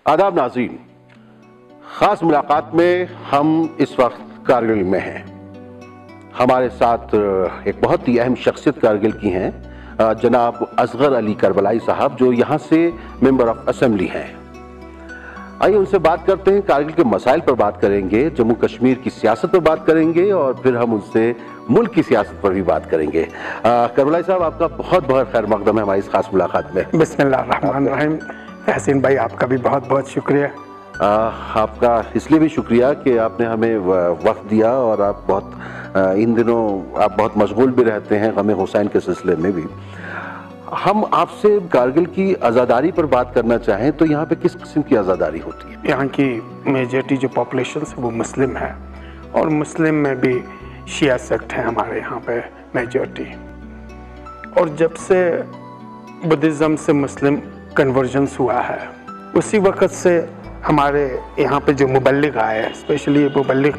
आदाब नाज़रीन, ख़ास मुलाकात में हम इस वक्त कारगिल में हैं। हमारे साथ एक बहुत ही अहम शख्सियत कारगिल की हैं, जनाब असगर अली करबलाई साहब, जो यहाँ से मेंबर ऑफ असेंबली हैं। आइए उनसे बात करते हैं, कारगिल के मसाइल पर बात करेंगे, जम्मू कश्मीर की सियासत पर बात करेंगे और फिर हम उनसे मुल्क की सियासत पर भी बात करेंगे। करबलाई साहब, आपका बहुत बहुत खैर मकदम है हमारी इस खास मुलाकात में। बिस्मिल्लाहिर्रहमानिर्रहीम। तहसीन भाई, आपका भी बहुत बहुत शुक्रिया। आपका इसलिए भी शुक्रिया कि आपने हमें वक्त दिया और आप बहुत इन दिनों आप बहुत मशगूल भी रहते हैं गम हुसैन के सिलसिले में भी। हम आपसे कारगिल की आज़ादारी पर बात करना चाहें तो यहाँ पे किस किस्म की आज़ादारी होती है? यहाँ की मेजॉरिटी जो पॉपुलेशन है वो मुस्लिम है और मुस्लिम में भी शिया सेक्ट है हमारे यहाँ पे मेजॉरिटी। और जब से बुद्धिज़्म से मुस्लिम कन्वर्जन्स हुआ है उसी वक़्त से हमारे यहाँ पे जो मुबल्लिग आए हैं, स्पेशली मुबल्लिग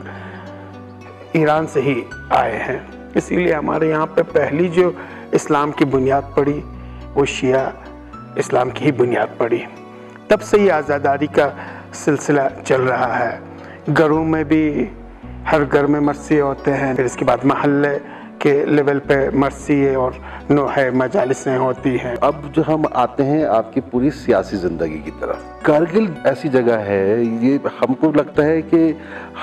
ईरान से ही आए हैं, इसीलिए हमारे यहाँ पे पहली जो इस्लाम की बुनियाद पड़ी वो शिया इस्लाम की ही बुनियाद पड़ी। तब से ये आज़ादारी का सिलसिला चल रहा है। घरों में भी हर घर में मरसी होते हैं, फिर इसके बाद महल्ले के लेवल पे मरसी और नोहे मजालिसें होती हैं। अब जो हम आते हैं आपकी पूरी सियासी ज़िंदगी की तरफ, कारगिल ऐसी जगह है, ये हमको लगता है कि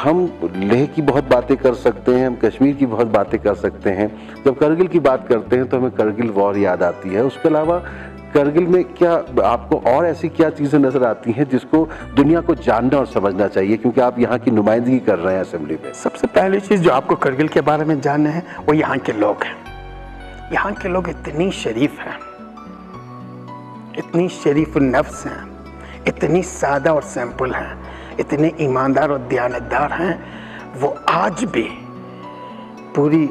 हम लेह की बहुत बातें कर सकते हैं, हम कश्मीर की बहुत बातें कर सकते हैं। जब कारगिल की बात करते हैं तो हमें कारगिल वॉर याद आती है। उसके अलावा कारगिल में क्या आपको और ऐसी क्या चीज़ें नज़र आती हैं जिसको दुनिया को जानना और समझना चाहिए, क्योंकि आप यहाँ की नुमाइंदगी कर रहे हैं असेंबली में? सबसे पहली चीज़ जो आपको कारगिल के बारे में जानना है वो यहाँ के लोग हैं। यहाँ के लोग इतनी शरीफ हैं, इतनी शरीफ नफ्स हैं, इतनी सादा और सिंपल हैं, इतने ईमानदार और दयानतदार हैं। वो आज भी पूरी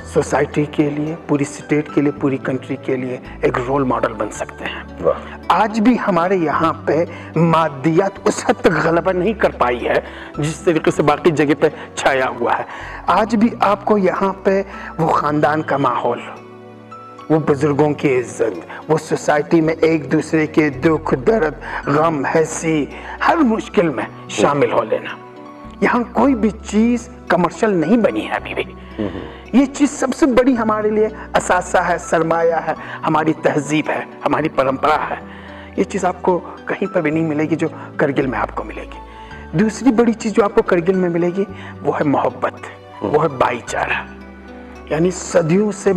सोसाइटी के लिए, पूरी स्टेट के लिए, पूरी कंट्री के लिए एक रोल मॉडल बन सकते हैं। आज भी हमारे यहाँ पे मादियात उस हद तक गलबा नहीं कर पाई है जिस तरीके से बाकी जगह पे छाया हुआ है। आज भी आपको यहाँ पे वो ख़ानदान का माहौल, वो बुजुर्गों की इज्जत, वो सोसाइटी में एक दूसरे के दुख दर्द गम हंसी हर मुश्किल में शामिल हो लेना। यहाँ कोई भी चीज़ कमर्शियल नहीं बनी है अभी भी। ये चीज़ सबसे बड़ी हमारे लिए असासा है, सरमाया है, हमारी तहजीब है, हमारी परंपरा है। ये चीज़ आपको कहीं पर भी नहीं मिलेगी जो कारगिल में आपको मिलेगी। दूसरी बड़ी चीज़ जो आपको कारगिल में मिलेगी वो है मोहब्बत, वो है भाईचारा। यानी सदियों से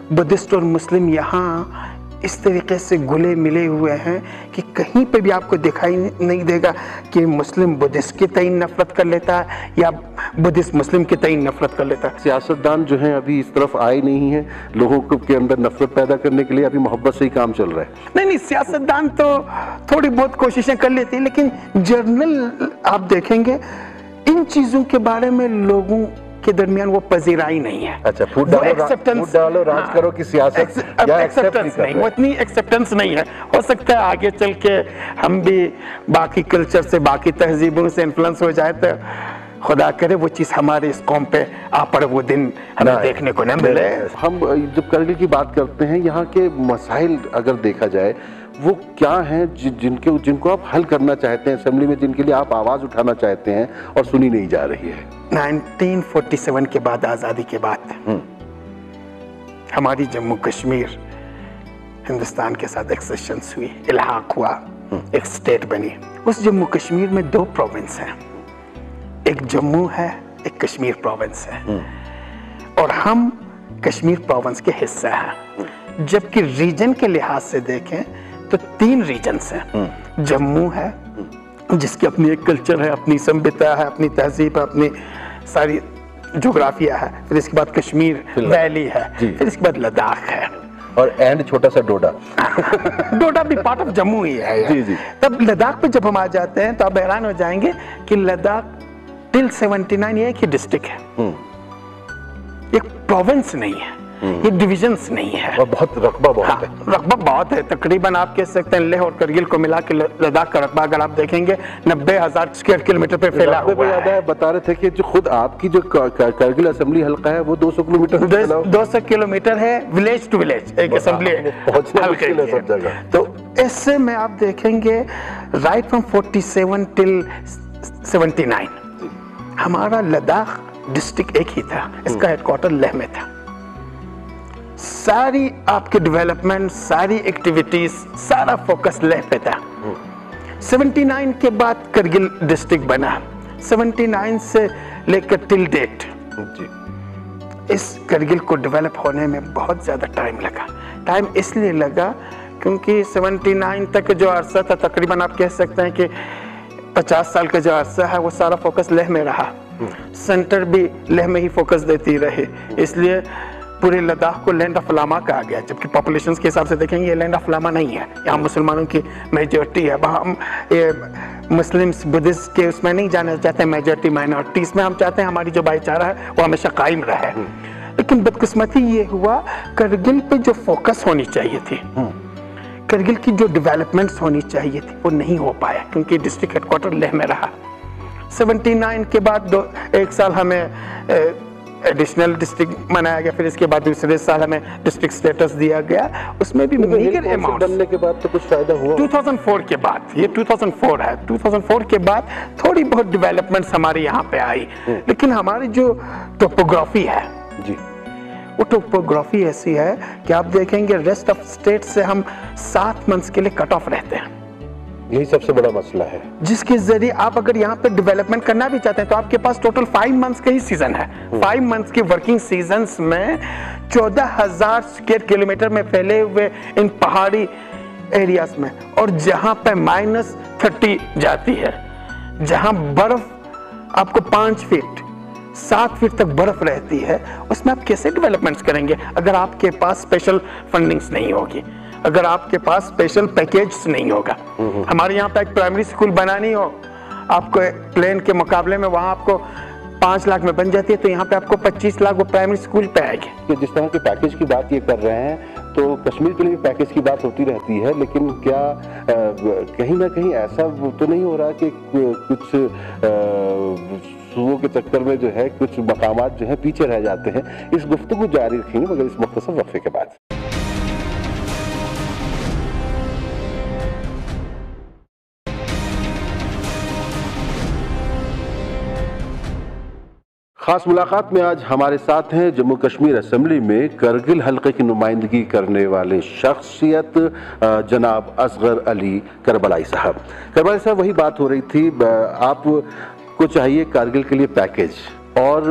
बुद्धिस्ट और मुस्लिम यहाँ इस तरीके से घुले मिले हुए हैं कि कहीं पे भी आपको दिखाई नहीं देगा कि मुस्लिम बुद्धिस्ट के तय नफरत कर लेता है या बुद्धिस्ट मुस्लिम के तय नफरत कर लेता है। सियासतदान जो हैं अभी इस तरफ आए नहीं हैं, लोगों के अंदर नफरत पैदा करने के लिए अभी मोहब्बत से ही काम चल रहा है। नहीं, सियासतदान तो थोड़ी बहुत कोशिशें कर लेते हैं, लेकिन जर्नल आप देखेंगे इन चीज़ों के बारे में लोगों के दरमियान वो पजीराई नहीं है। अच्छा, फूट डालो राज करो की सियासत एक्सेप्टेंस नहीं, वो इतनी एक्सेप्टेंस नहीं है। हो सकता है आगे चल के हम भी बाकी कल्चर से, बाकी तहजीबों से इन्फ्लुएंस हो जाए तो खुदा करे वो चीज़ हमारे इस कौम पे आ पड़े, वो दिन हमें देखने को न मिले। हम जब कारगिल की बात करते हैं, यहाँ के मसाइल अगर देखा जाए वो क्या हैं जिनको आप हल करना चाहते हैं असेंबली में, जिनके लिए आप आवाज़ उठाना चाहते हैं और सुनी नहीं जा रही है? 1947 के बाद, आज़ादी के बाद हमारी जम्मू कश्मीर हिंदुस्तान के साथ एक्सेशंस हुई, इल्हाक हुआ, एक स्टेट बनी। उस जम्मू कश्मीर में दो प्रोविंस हैं, एक जम्मू है, एक कश्मीर प्रोविंस है, और हम कश्मीर प्रोविंस के हिस्सा हैं। जबकि रीजन के लिहाज से देखें तो 3 रीजन्स हैं। जम्मू है जिसकी अपनी एक कल्चर है, अपनी सभ्यता है, अपनी तहजीब है, अपनी सारी जोग्राफिया है। फिर इसके बाद कश्मीर वैली है, फिर इसके बाद लद्दाख है, और एंड छोटा सा डोडा डोडा भी पार्ट ऑफ जम्मू ही है। जी जी। तब लद्दाख पे जब हम आ जाते हैं तो आप हैरान हो जाएंगे कि लद्दाख टिल 79 एक ही डिस्ट्रिक्ट है, एक प्रोविंस नहीं है, ये डिविजन्स नहीं है, और बहुत रकबा बहुत है। रकबा बहुत है। तकरीबन आप कह सकते हैं लेह और करगिल को मिला के लद्दाख का रकबा अगर आप देखेंगे 90,000 स्क्वायर किलोमीटर पे फैला हुआ है। बता रहे थे कि जो खुद आपकी जो कारगिल असेंबली हल्का है वो 200 किलोमीटर 200 किलोमीटर है, विलेज टू विलेज एक असेंबली पहुंचने मुश्किल है सब जगह। तो ऐसे में आप देखेंगे राइट फ्रॉम 47 टिल 79 हमारा लद्दाख डिस्ट्रिक्ट एक ही था, इसका हेडक्वार्टर लेह में था। सारी आपके डेवलपमेंट, सारी एक्टिविटीज, सारा फोकस लेह पे था। 79 के बाद करगिल डिस्ट्रिक्ट बना। 79 से लेकर टिल डेट इस करगिल को डेवलप होने में बहुत ज़्यादा टाइम लगा। टाइम इसलिए लगा क्योंकि 79 तक जो अरसा था, तकरीबन आप कह सकते हैं कि 50 साल का जो अरसा है वो सारा फोकस लेह में रहा। सेंटर भी लेह में ही फोकस देती रही, इसलिए पूरे लद्दाख को लैंड ऑफ लामा कहा गया, जबकि पॉपुलेशन के हिसाब से देखेंगे ये लैंड ऑफ लामा नहीं है। यहाँ मुसलमानों की मेजॉरिटी है, वहाँ हम मुस्लिम्स बुद्धिस्ट के उसमें नहीं जाना चाहते हैं, मेजॉरिटी माइनॉरिटी, इसमें हम चाहते हैं हमारी जो भाईचारा है वो हमेशा कायम रहे। लेकिन बदकिस्मती ये हुआ, करगिल पे जो फोकस होनी चाहिए थी, करगिल की जो डेवलपमेंट्स होनी चाहिए थी वो नहीं हो पाया, क्योंकि डिस्ट्रिक्ट हेडक्वार्टर लेह में रहा। 79 के बाद एक साल हमें एडिशनल डिस्ट्रिक्ट बनाया गया, फिर इसके बाद दूसरे साल हमें डिस्ट्रिक्ट स्टेटस दिया गया। उसमें भी मेजर अमाउंट बनने के बाद तो कुछ फायदा हुआ। 2004 के बाद, ये 2004 है, 2004 के बाद थोड़ी बहुत डेवलपमेंट्स हमारे यहाँ पे आई, लेकिन हमारी जो टोपोग्राफी है जी, वो टोपोग्राफी ऐसी है कि आप देखेंगे रेस्ट ऑफ स्टेट से हम 7 मंथ्स के लिए कट ऑफ रहते हैं। यही सबसे बड़ा मसला है, जिसके जरिए आप अगर यहाँ पे डेवलपमेंट करना भी चाहते हैं तो आपके पास टोटल 5 मंथ्स का ही सीजन है। 5 मंथ्स के वर्किंग सीजन्स में 14,000 स्क्वायर किलोमीटर में फैले हुए इन पहाड़ी एरियाज में, और जहां पे -30 जाती है, जहां बर्फ आपको 5 फीट 7 फीट तक बर्फ रहती है, उसमें आप कैसे डेवलपमेंट्स करेंगे अगर आपके पास स्पेशल फंडिंग्स नहीं होगी, अगर आपके पास स्पेशल पैकेज नहीं होगा। हमारे यहाँ पे एक प्राइमरी स्कूल बनानी हो, आपको प्लेन के मुकाबले में वहाँ आपको 5 लाख में बन जाती है, तो यहाँ पे आपको 25 लाख वो प्राइमरी स्कूल पे आएगी। कि जिस तरह के पैकेज की बात ये कर रहे हैं, तो कश्मीर के लिए पैकेज की बात होती रहती है, लेकिन क्या कहीं ना कहीं ऐसा तो नहीं हो रहा कि कुछ सूबों के चक्कर में जो है कुछ मकामात जो है पीछे रह जाते हैं? इस गुफ्तगू जारी रखेंगे मगर इस मुख्तसर वक्फे के बाद। खास मुलाकात में आज हमारे साथ हैं जम्मू कश्मीर असेंबली में करगिल हल्के की नुमाइंदगी करने वाले शख्सियत जनाब असगर अली करबलाई साहब। करबलाई साहब, वही बात हो रही थी, आपको चाहिए कारगिल के लिए पैकेज, और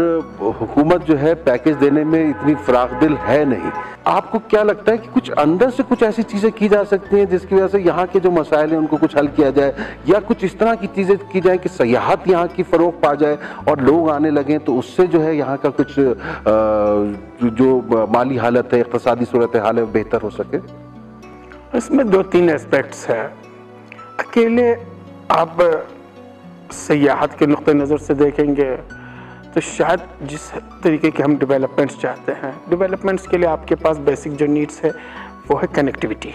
हुकूमत जो है पैकेज देने में इतनी फराखदिल है नहीं। आपको क्या लगता है कि कुछ अंदर से कुछ ऐसी चीजें की जा सकती हैं जिसकी वजह से यहाँ के जो मसाइल हैं उनको कुछ हल किया जाए, या कुछ इस तरह की चीजें की जाए कि सयाहत यहाँ की फरोग पा जाए और लोग आने लगें, तो उससे जो है यहाँ का कुछ जो माली हालत है, इक़्तिसादी सूरत हाल है, बेहतर हो सके? इसमें 2-3 एस्पेक्ट्स है। अकेले आप सयाहत के नुक्ते नज़र से देखेंगे तो शायद जिस तरीके के हम डेवलपमेंट्स चाहते हैं, डेवलपमेंट्स के लिए आपके पास बेसिक जो नीड्स है वो है कनेक्टिविटी,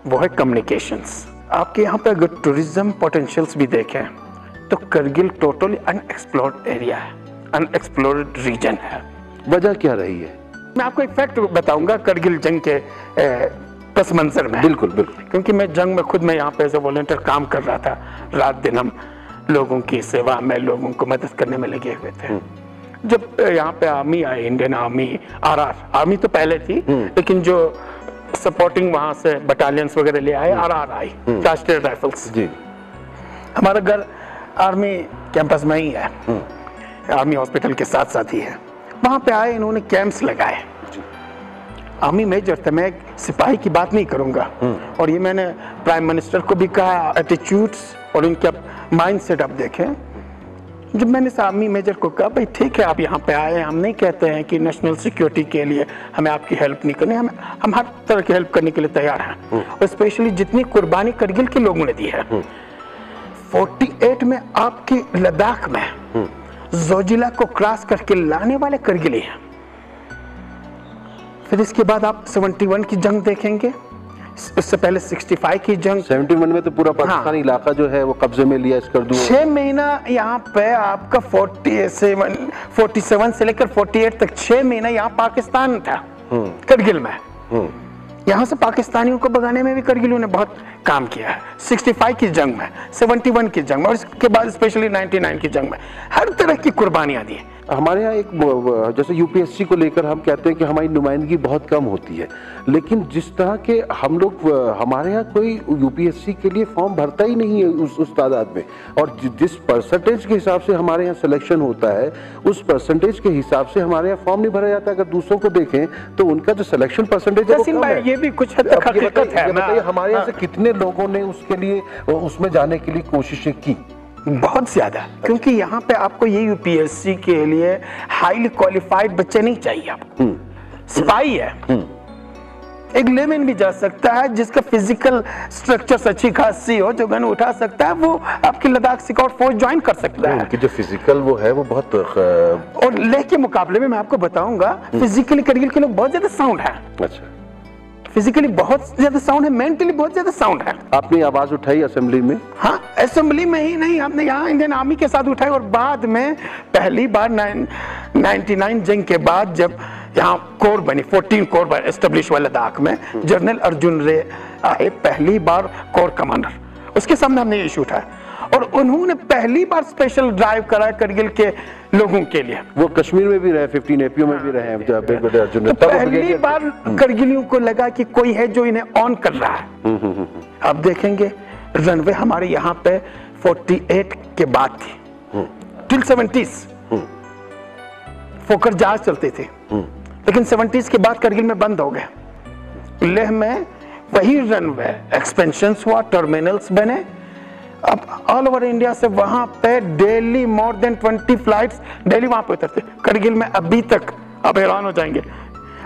वो है कम्युनिकेशंस। आपके यहाँ पे अगर टूरिज्म पोटेंशियल्स भी देखें तो करगिल टोटली अनएक्सप्लोर्ड एरिया है, अनएक्सप्लोर्ड रीजन है। वजह क्या रही है? मैं आपको एक फैक्ट बताऊंगा करगिल जंग के पस मंजर में। बिल्कुल बिल्कुल, क्योंकि मैं जंग में खुद मैं यहाँ पे एज ए वॉलंटियर काम कर रहा था, रात दिन हम लोगों की सेवा में, लोगों को मदद करने में लगे हुए थे। जब यहाँ पे आर्मी आई, इंडियन आर्मी, आर्मी तो पहले थी, लेकिन जो सपोर्टिंग वहाँ से बटालियंस वगैरह ले आए, RR आई, राष्ट्रीय राइफल्स जी। हमारा घर आर्मी कैंपस में ही है, आर्मी हॉस्पिटल के साथ साथ ही है। वहाँ पे आए, इन्होंने कैंप्स लगाए। आर्मी मेजर थे, मैं एक सिपाही की बात नहीं करूंगा, और ये मैंने प्राइम मिनिस्टर को भी कहा, एटीट्यूड्स और इनका माइंड सेट आप देखें। जब मैंने आर्मी मेजर को कहा, भाई ठीक है आप यहाँ पे आए, हम नहीं कहते हैं कि नेशनल सिक्योरिटी के लिए हमें आपकी हेल्प नहीं करनी, हम हर तरह की हेल्प करने के लिए तैयार हैं, और स्पेशली जितनी कुर्बानी करगिल के लोगों ने दी है। 48 में आपके लद्दाख में जोजिला को क्रॉस करके लाने वाले करगिली हैं। फिर इसके बाद आप 71 की जंग देखेंगे, उससे पहले 65 की जंग। 71 में तो पूरा पाकिस्तानी इलाका जो है वो कब्जे में लिया इसकर दूर। 6 महीना यहाँ पे आपका 47 से लेकर 48 तक 6 महीना यहाँ पाकिस्तान था करगिल में। यहाँ से पाकिस्तानियों को भगाने में भी करगिलों ने बहुत काम किया है। 65 की जंग में, 71 की जंग में और इसके बाद स्पेशली 99 की जंग में हर तरह की कुर्बानियां दी। हमारे यहाँ एक जैसे यूपीएससी को लेकर हम कहते हैं कि हमारी नुमाइंदगी बहुत कम होती है, लेकिन जिस तरह के हम लोग, हमारे यहाँ कोई यूपीएससी के लिए फॉर्म भरता ही नहीं है उस तादाद में, और जिस परसेंटेज के हिसाब से हमारे यहाँ सिलेक्शन होता है उस परसेंटेज के हिसाब से हमारे यहाँ फॉर्म नहीं भरा जाता। अगर दूसरों को देखें तो उनका जो सिलेक्शन परसेंटेज है वो कम है। ये भी कुछ हद तक हकीकत है। बताइए हमारे यहाँ से कितने लोगों ने उसके लिए, उसमें जाने के लिए कोशिशें की? बहुत ज्यादा, क्योंकि यहाँ पे आपको ये यूपीएससी के लिए हाईली क्वालिफाइड बच्चे नहीं चाहिए। आपको सिपाही है, एक लेमैन भी जा सकता है जिसका फिजिकल स्ट्रक्चर अच्छी खासी हो, जो गन उठा सकता है, वो आपकी लद्दाख स्काउट फोर्स ज्वाइन कर सकता है। उनकी जो फिजिकल वो है वो बहुत, और लेह के मुकाबले में मैं आपको बताऊंगा फिजिकली करगिल के लोग बहुत ज्यादा साउंड है। अच्छा, फिजिकली बहुत ज्यादा साउंड है, मेंटली बहुत ज्यादा साउंड है। आपने आवाज उठाई असेंबली में? हाँ, असेंबली में ही नहीं, हमने यहाँ इंडियन आर्मी के साथ उठाई। और बाद में पहली बार 99 जंग के बाद जब यहाँ कोर बनी, 14 कोर एस्टेब्लिश हुआ लद्दाख में, जनरल अर्जुन रे आए पहली बार कोर कमांडर, उसके सामने हमने इशू उठाया और उन्होंने पहली बार स्पेशल ड्राइव करा करगिल के लोगों के लिए। वो कश्मीर में भी रहे, 15 एपीओ में भी रहे अर्जुन रे। तो पहली बार करगिलियों को लगा कि कोई है जो इन्हें ऑन कर रहा है। अब देखेंगे रनवे हमारे यहाँ पे 48 के बाद थी, टिल 70s फोकर जहाज चलते थे, लेकिन 70s के बाद करगिल में बंद हो गए। लेह में वही रनवे एक्सपेंशंस हुआ, टर्मिनल्स बने। अब ऑल ओवर इंडिया से वहां पे daily more than 20 flights daily वहां पे उतरते। करगिल में अभी तक आप हैरान हो जाएंगे,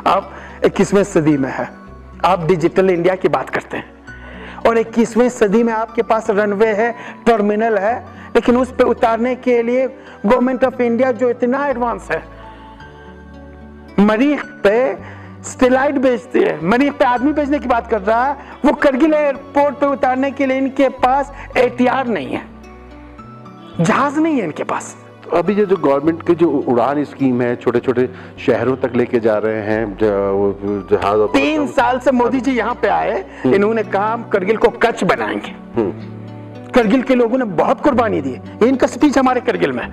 आप 21वीं सदी में है, आप डिजिटल इंडिया की बात करते हैं और 21वीं सदी में आपके पास रनवे है, टर्मिनल है, लेकिन उस पे उतारने के लिए गवर्नमेंट ऑफ इंडिया जो इतना एडवांस है, मरीख पे स्टेलाइट भेजती है, मरीख पे आदमी भेजने की बात कर रहा है, वो करगिल एयरपोर्ट पे उतारने के लिए इनके पास ATR नहीं है, जहाज नहीं है इनके पास। तो अभी ये जो गवर्नमेंट की जो उड़ान स्कीम है, छोटे छोटे शहरों तक लेके जा रहे हैं जहाज, 3 साल से मोदी जी यहाँ पे आए, इन्होंने कहा हम करगिल को कच्छ बनाएंगे। करगिल के लोगों ने बहुत कुर्बानी दी, इनका स्पीच हमारे करगिल में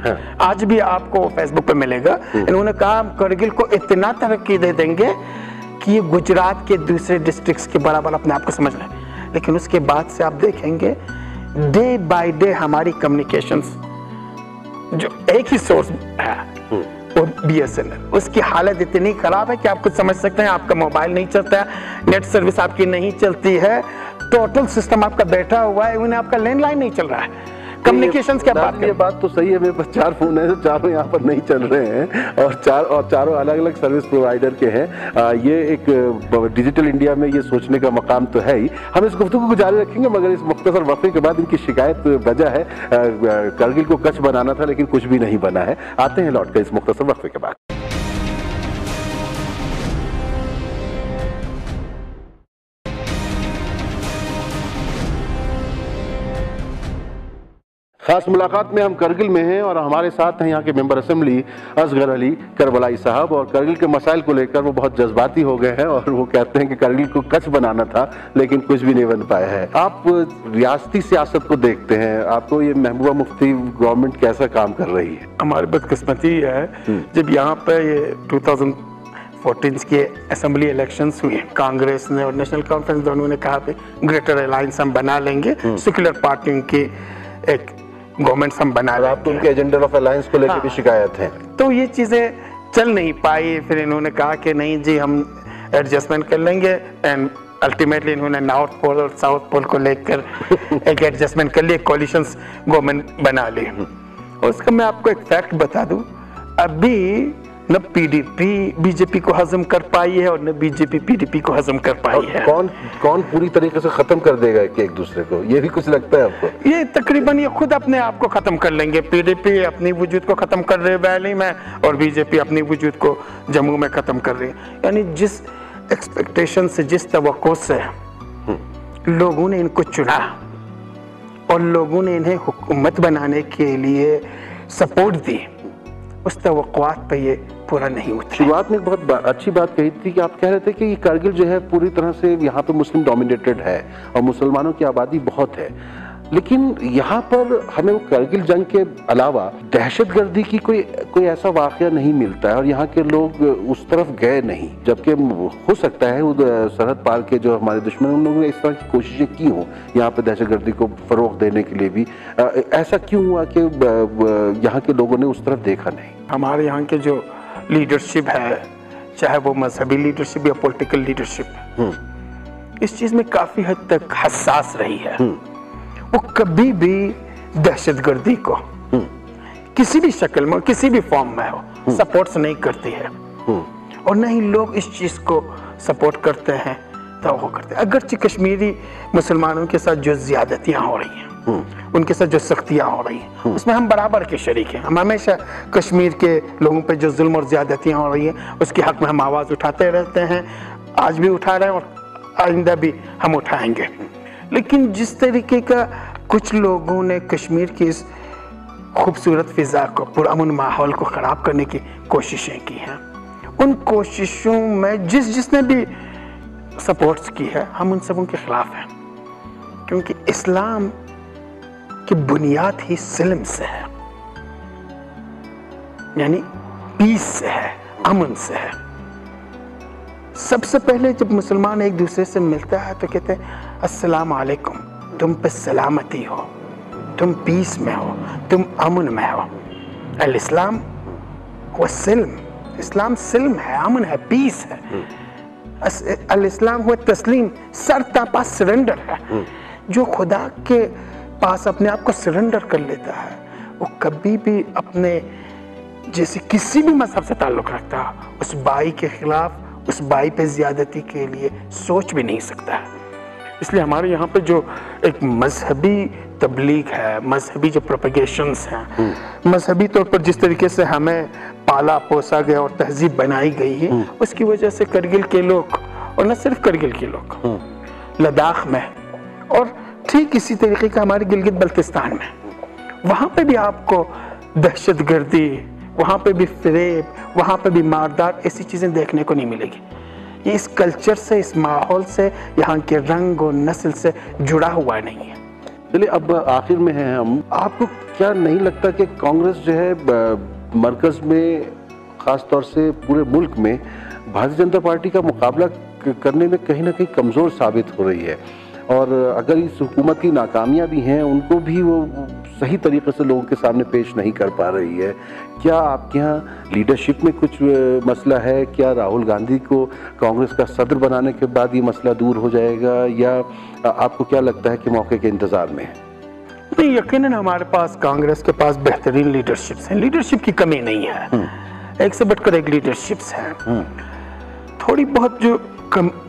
आज भी आपको फेसबुक पे मिलेगा। इन्होंने कहा हम करगिल को इतना तरक्की दे देंगे कि ये गुजरात के दूसरे डिस्ट्रिक्ट्स के बराबर अपने आप को समझ लें। लेकिन उसके बाद से आप देखेंगे डे बाय डे हमारी कम्युनिकेशंस जो एक ही सोर्स है वो BSNL, उसकी हालत इतनी खराब है कि आप कुछ समझ सकते हैं। आपका मोबाइल नहीं चलता है, नेट सर्विस आपकी नहीं चलती है, टोटल सिस्टम आपका बैठा हुआ है, उन्हें आपका लैंडलाइन नहीं चल रहा है। कम्युनिकेशंस क्या बात, ये बात तो सही है, मेरे पास 4 फोन है, तो चारों यहाँ पर नहीं चल रहे हैं और चारों अलग अलग सर्विस प्रोवाइडर के हैं। ये एक डिजिटल इंडिया में ये सोचने का मकाम तो है ही। हम इस गुफ्तगू को जारी रखेंगे, मगर इस मुख्तसर वक्फे के बाद इनकी शिकायत वजह है करगिल को कच्छ बनाना था, लेकिन कुछ भी नहीं बना है। आते हैं लौट कर इस मुख्तसर वक्फे के बाद। खास मुलाकात में हम करगिल में हैं और हमारे साथ हैं यहाँ के मेंबर असेंबली असगर अली करबलाई साहब, और करगिल के मसाइल को लेकर वो बहुत जज्बाती हो गए हैं और वो कहते हैं कि करगिल को कच्छ बनाना था लेकिन कुछ भी नहीं बन पाया है। आप रियासती सियासत को देखते हैं, आपको ये महबूबा मुफ्ती गवर्नमेंट कैसा काम कर रही है? हमारी बदकिस्मती है जब यहाँ पे ये 2014 के असेंबली इलेक्शंस हुए, कांग्रेस ने और नेशनल कॉन्फ्रेंस दोनों ने कहा कि ग्रेटर अलायंस हम बना लेंगे, सेक्युलर पार्टियों की एक गवर्नमेंट हम बना रहे हैं। आपको उनके एजेंडा ऑफ अलायंस को लेकर भी शिकायत है? तो ये चीजें चल नहीं पाई, फिर इन्होंने कहा कि नहीं जी हम एडजस्टमेंट कर लेंगे, एंड अल्टीमेटली इन्होंने नॉर्थ पोल और साउथ पोल को लेकर एक एडजस्टमेंट कर लिए, कोलिशंस गवर्नमेंट बना ली। और उसका मैं आपको एक फैक्ट बता दूं, अभी न PDP बीजेपी को हजम कर पाई है और न बीजेपी PDP को हजम कर पाई है। कौन पूरी तरीके से खत्म कर देगा एक दूसरे को, ये भी कुछ लगता है आपको? ये तकरीबन ये खुद अपने आप को खत्म कर लेंगे। PDP अपनी वजूद को खत्म कर रही है वैली में और बीजेपी अपनी वजूद को जम्मू में खत्म कर रही है। यानी जिस एक्सपेक्टेशन से, जिस तवक्को से लोगों ने इनको चुना और लोगों ने इन्हें हुकूमत बनाने के लिए सपोर्ट दी, उस तवक्कुआत पे ये पूरा नहीं उतरे। शुरुआत में एक बहुत अच्छी बात कही थी कि आप कह रहे थे कि ये कारगिल जो है पूरी तरह से यहाँ पे मुस्लिम डोमिनेटेड है और मुसलमानों की आबादी बहुत है, लेकिन यहाँ पर हमें वो कारगिल जंग के अलावा दहशतगर्दी की कोई ऐसा वाकया नहीं मिलता है और यहाँ के लोग उस तरफ गए नहीं, जबकि हो सकता है वो सरहद पार के जो हमारे दुश्मन उन लोगों ने इस तरह की कोशिशें की हों यहाँ पे दहशतगर्दी को फरोग देने के लिए भी। ऐसा क्यों हुआ कि यहाँ के लोगों ने उस तरफ देखा नहीं? हमारे यहाँ के जो लीडरशिप है, चाहे वो मजहबी लीडरशिप या पॉलिटिकल लीडरशिप, इस चीज में काफी हद तक हसास रही है। वो कभी भी दहशतगर्दी को किसी भी शक्ल में, किसी भी फॉर्म में हो, सपोर्ट नहीं करती है और न ही लोग इस चीज को सपोर्ट करते हैं तो वो करते हैं। अगरचे कश्मीरी मुसलमानों के साथ जो ज्यादतियां हो रही हैं, उनके साथ जो सख्तियां हो रही हैं, उसमें हम बराबर के शरीक हैं। हम हमेशा कश्मीर के लोगों पे जो जुल्म और ज्यादतियां हो रही हैं उसके हक में हम आवाज उठाते रहते हैं, आज भी उठा रहे हैं और आइंदा भी हम उठाएंगे। लेकिन जिस तरीके का कुछ लोगों ने कश्मीर की इस खूबसूरत फिजा को, पुरअमन माहौल को खराब करने की कोशिशें की हैं, उन कोशिशों में जिसने भी सपोर्ट्स की है, हम उन सबों के खिलाफ हैं, क्योंकि इस्लाम की बुनियाद ही सिल्म से है, यानी पीस से है, अमन से है। सबसे पहले जब मुसलमान एक दूसरे से मिलता है तो कहते हैं अस्सलाम वालेकुम, तुम पे सलामती हो, तुम पीस में हो, तुम अमन में हो। अल इस्लाम वो सिल्म, इस्लाम सिल्म है, अमन है, पीस है। अल इस्लाम हुआ तस्लीम, सर तापा सरेंडर है। जो खुदा के पास अपने आप को सरेंडर कर लेता है वो कभी भी अपने जैसे किसी भी मजहब से ताल्लुक़ रखता है उस भाई के खिलाफ, उस भाई पे ज्यादती के लिए सोच भी नहीं सकता है। इसलिए हमारे यहाँ पे जो एक मजहबी तबलीग है, मजहबी जो प्रोपेगेशंस हैं, मजहबी तौर पर जिस तरीके से हमें पाला पोसा गया और तहजीब बनाई गई है, उसकी वजह से करगिल के लोग, और न सिर्फ करगिल के लोग, लद्दाख में और ठीक इसी तरीके का हमारे गिलगित बल्तिस्तान में, वहाँ पे भी आपको दहशतगर्दी, वहाँ पे भी फरेब, वहाँ पे भी मारदार, ऐसी चीज़ें देखने को नहीं मिलेगी। ये इस कल्चर से, इस माहौल से, यहाँ के रंग और नस्ल से जुड़ा हुआ नहीं है। चलिए अब आखिर में हैं हम, आपको क्या नहीं लगता कि कांग्रेस जो है मरकज़ में, ख़ास तौर से पूरे मुल्क में भारतीय जनता पार्टी का मुकाबला करने में कहीं ना कहीं कमज़ोर साबित हो रही है, और अगर इस हुकूमत की नाकामियाँ भी हैं उनको भी वो सही तरीके से लोगों के सामने पेश नहीं कर पा रही है? क्या आपके यहाँ लीडरशिप में कुछ मसला है? क्या राहुल गांधी को कांग्रेस का सदर बनाने के बाद ये मसला दूर हो जाएगा, या आपको क्या लगता है कि मौके के इंतज़ार में है? नहीं, यकीनन हमारे पास, कांग्रेस के पास बेहतरीन लीडरशिप्स हैं, लीडरशिप की कमी नहीं है, एक से बढ़कर एक लीडरशिप्स हैं। थोड़ी बहुत जो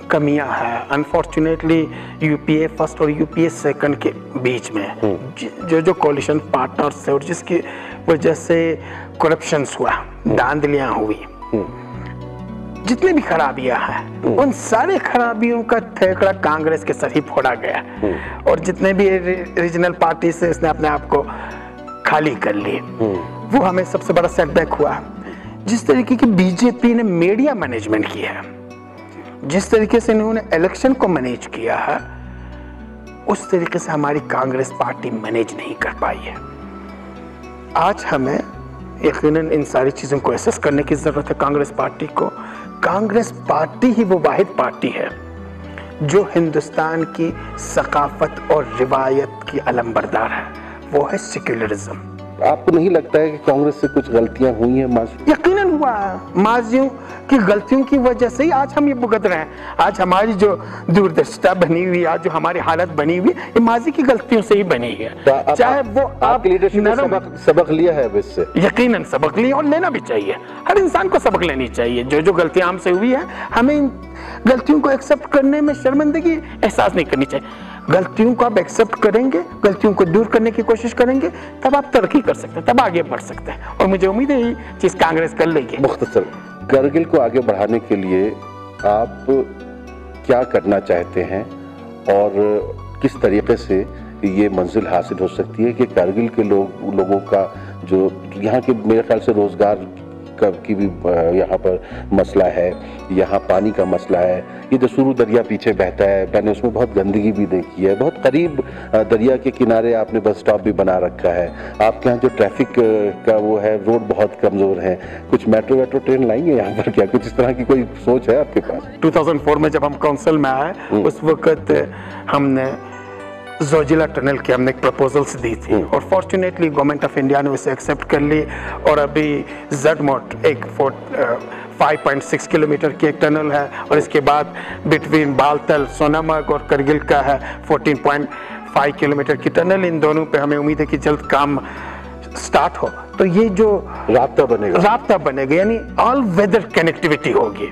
कमियां हैं अनफॉर्चुनेटली यूपीए फर्स्ट और यूपीए सेकंड के बीच में, जो कोalition पार्टनर्स है और जिसकी वजह से करप्शंस हुआ, धांधलियां हुई, जितनी भी खराबियां हैं उन सारे खराबियों का ठेकड़ा कांग्रेस के सर ही फोड़ा गया, और जितने भी रीजनल पार्टी से इसने अपने आप को खाली कर लिए, वो हमें सबसे बड़ा सेटबैक हुआ। जिस तरीके की बीजेपी ने मीडिया मैनेजमेंट किया है, जिस तरीके से इन्होंने इलेक्शन को मैनेज किया है, उस तरीके से हमारी कांग्रेस पार्टी मैनेज नहीं कर पाई है। आज हमें यकीनन इन सारी चीज़ों को एसेस करने की ज़रूरत है कांग्रेस पार्टी को। कांग्रेस पार्टी ही वो वाहिद पार्टी है जो हिंदुस्तान की सकाफत और रिवायत की अलंबरदार है, वो है सेक्युलरिज्म। आपको नहीं लगता है कि कांग्रेस से कुछ गलतियां हुई हैं माजी? यकीनन हुआ है। माजियों की गलतियों की वजह से ही आज हम ये भुगत रहे हैं। आज हमारी जो दूरदर्शिता बनी हुई, आज जो हमारी हालत बनी हुई, ये माजी की गलतियों से ही बनी है। तो चाहे वो आप लीडरशिप ने सबक लिया है इससे? यकीनन सबक लिया, और लेना भी चाहिए। हर इंसान को सबक लेनी चाहिए। जो गलतियां हमसे हुई है, हमें इन गलतियों को एक्सेप्ट करने में शर्मिंदगी एहसास नहीं करनी चाहिए। गलतियों को आप एक्सेप्ट करेंगे, गलतियों को दूर करने की कोशिश करेंगे, तब आप तरक्की कर सकते हैं, तब आगे बढ़ सकते हैं, और मुझे उम्मीद है ये चीज कांग्रेस कर लेगी। मुख्तसर, करगिल को आगे बढ़ाने के लिए आप क्या करना चाहते हैं और किस तरीके से ये मंजिल हासिल हो सकती है कि करगिल के लोगों का जो यहाँ के, मेरे ख्याल से रोजगार की भी यहाँ पर मसला है, यहाँ पानी का मसला है। ये जो सुरू दरिया पीछे बहता है, मैंने उसमें बहुत गंदगी भी देखी है। बहुत करीब दरिया के किनारे आपने बस स्टॉप भी बना रखा है। आपके यहाँ जो ट्रैफिक का वो है, रोड बहुत कमज़ोर है। कुछ मेट्रो ट्रेन लाएंगे यहाँ पर क्या? कुछ इस तरह की कोई सोच है आपके पास? 2004 में जब हम काउंसिल में आए, उस वक्त हमने जोजिला टनल की हमने एक प्रपोजल्स दी थी और फॉर्चुनेटली गवर्नमेंट ऑफ इंडिया ने उसे एक्सेप्ट कर ली। और अभी जेडमोट एक 5.6 किलोमीटर की एक टनल है और इसके बाद बिटवीन बालतल, सोनामर्ग और करगिल का है 14.5 किलोमीटर की टनल। इन दोनों पे हमें उम्मीद है कि जल्द काम स्टार्ट हो, तो ये जो राब्ता बनेगा यानी ऑल वेदर कनेक्टिविटी होगी।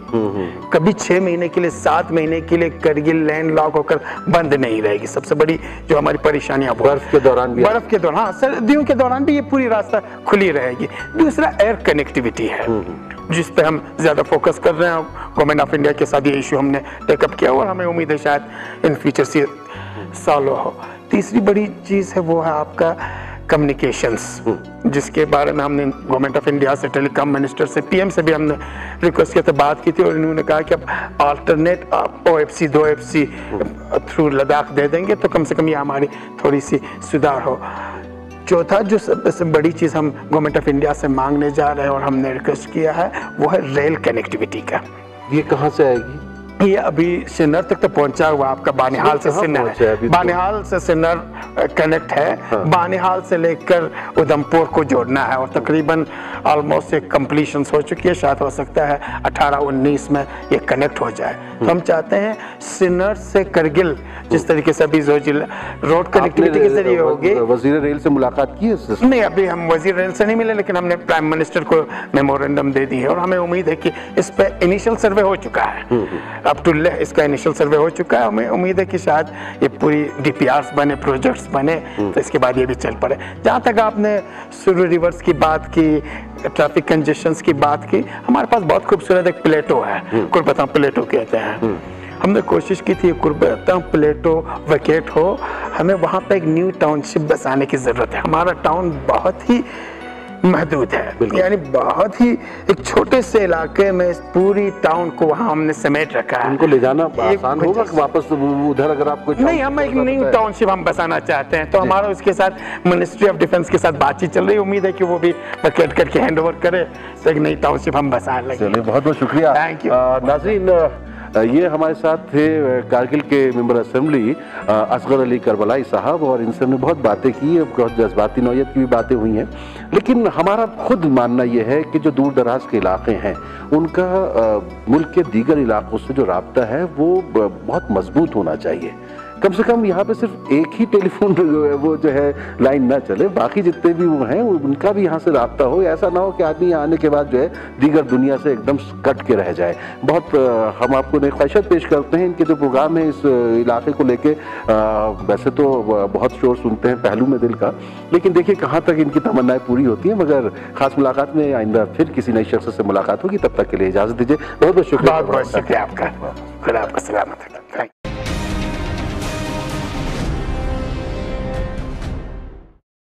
कभी 6 महीने के लिए, 7 महीने के लिए करगिल लैंड लॉक होकर बंद नहीं रहेगी। सबसे बड़ी जो हमारी परेशानियां, बर्फ के दौरान, हाँ, सर्दियों के दौरान भी ये पूरी रास्ता खुली रहेगी। दूसरा एयर कनेक्टिविटी है जिस पे हम ज्यादा फोकस कर रहे हैं। गवर्नमेंट ऑफ इंडिया के साथ ये इशू हमने टेकअप किया और हमें उम्मीद है शायद इन फ्यूचर से सॉल्व हो। तीसरी बड़ी चीज है वो है आपका कम्युनिकेशंस, जिसके बारे में हमने गवर्नमेंट ऑफ इंडिया से, टेलीकॉम मिनिस्टर से, पीएम से भी हमने रिक्वेस्ट किया था, बात की थी और इन्होंने कहा कि अब alternate OFC 2FC through Ladakh दे देंगे तो कम से कम ये हमारी थोड़ी सी सुधार हो। चौथा जो सबसे बड़ी चीज़ हम गवर्नमेंट ऑफ इंडिया से मांगने जा रहे हैं और हमने रिक्वेस्ट किया है वो है रेल कनेक्टिविटी का। ये कहाँ से आएगी? ये अभी सिन्नर तक तो पहुंचा हुआ, आपका बानिहाल से सिन्नर है, बानिहाल से सिन्नर कनेक्ट है। हाँ। बानिहाल से लेकर उधमपुर को जोड़ना है और तकरीबन ऑलमोस्ट एक कंप्लीशन हो चुकी है। शायद हो सकता है 18-19 में ये कनेक्ट हो जाए। तो हम चाहते हैं सिन्नर से करगिल जिस तरीके से अभी जोजिला रोड कनेक्टिविटी के जरिए होगी। वजीर रेल से मुलाकात की है? नहीं, अभी हम वजीर रेल से नहीं मिले, लेकिन हमने प्राइम मिनिस्टर को मेमोरेंडम दे दी है और हमें उम्मीद है कि इस पे इनिशियल सर्वे हो चुका है। अप टू इसका इनिशियल सर्वे हो चुका है। हमें उम्मीद है कि शायद ये पूरी DPRs बने, प्रोजेक्ट्स बने, तो इसके बाद ये भी चल पड़े। जहाँ तक आपने सुरू रिवर्स की बात की, ट्रैफिक कंजेशंस की बात की, हमारे पास बहुत खूबसूरत एक प्लेटो है, कुर्बता प्लेटो कहते हैं। हमने कोशिश की थी कुर्बता प्लेटो वैकेट हो, हमें वहाँ पे एक न्यू टाउनशिप बसाने की जरूरत है। हमारा टाउन बहुत ही महदूद है, यानी बहुत ही एक छोटे से इलाके में पूरी टाउन को वहाँ हमने समेट रखा है। उनको ले जाना आसान होगा वापस उधर अगर आपको? नहीं, हम एक न्यू टाउनशिप हम बसाना चाहते हैं, तो हमारा उसके साथ मिनिस्ट्री ऑफ डिफेंस के साथ बातचीत चल रही है। उम्मीद है कि वो भी वैकेट करके हैंड ओवर करे तो एक नई टाउनशिप हम बसा लेंगे। बहुत बहुत शुक्रिया। Thank you. नाज़रीन, ये हमारे साथ थे कारगिल के मेंबर असेंबली असगर अली करबलाई साहब और इनसे हमने बहुत बातें की, बहुत जज्बाती नौयत की भी बातें हुई हैं। लेकिन हमारा खुद मानना ये है कि जो दूर दराज के इलाके हैं उनका मुल्क के दीगर इलाकों से जो राब्ता है वो बहुत मजबूत होना चाहिए। कम से कम यहाँ पे सिर्फ एक ही टेलीफोन वो जो है लाइन ना चले, बाकी जितने भी वो हैं उनका भी यहाँ से राब्ता हो। ऐसा ना हो कि आदमी यहाँ आने के बाद जो है दीगर दुनिया से एकदम कट के रह जाए। बहुत हम आपको नई ख्वाहिशत पेश करते हैं। इनके जो प्रोग्राम है इस इलाके को लेके वैसे तो बहुत शोर सुनते हैं पहलू में दिल का, लेकिन देखिए कहाँ तक इनकी तमन्नाएं पूरी होती हैं। मगर खास मुलाकात में आइंदा फिर किसी नई शख्स से मुलाकात होगी, तब तक के लिए इजाज़त दीजिए। बहुत बहुत शुक्रिया। बहुत शुक्रिया आपका। खुदा आपका सलामत रखे।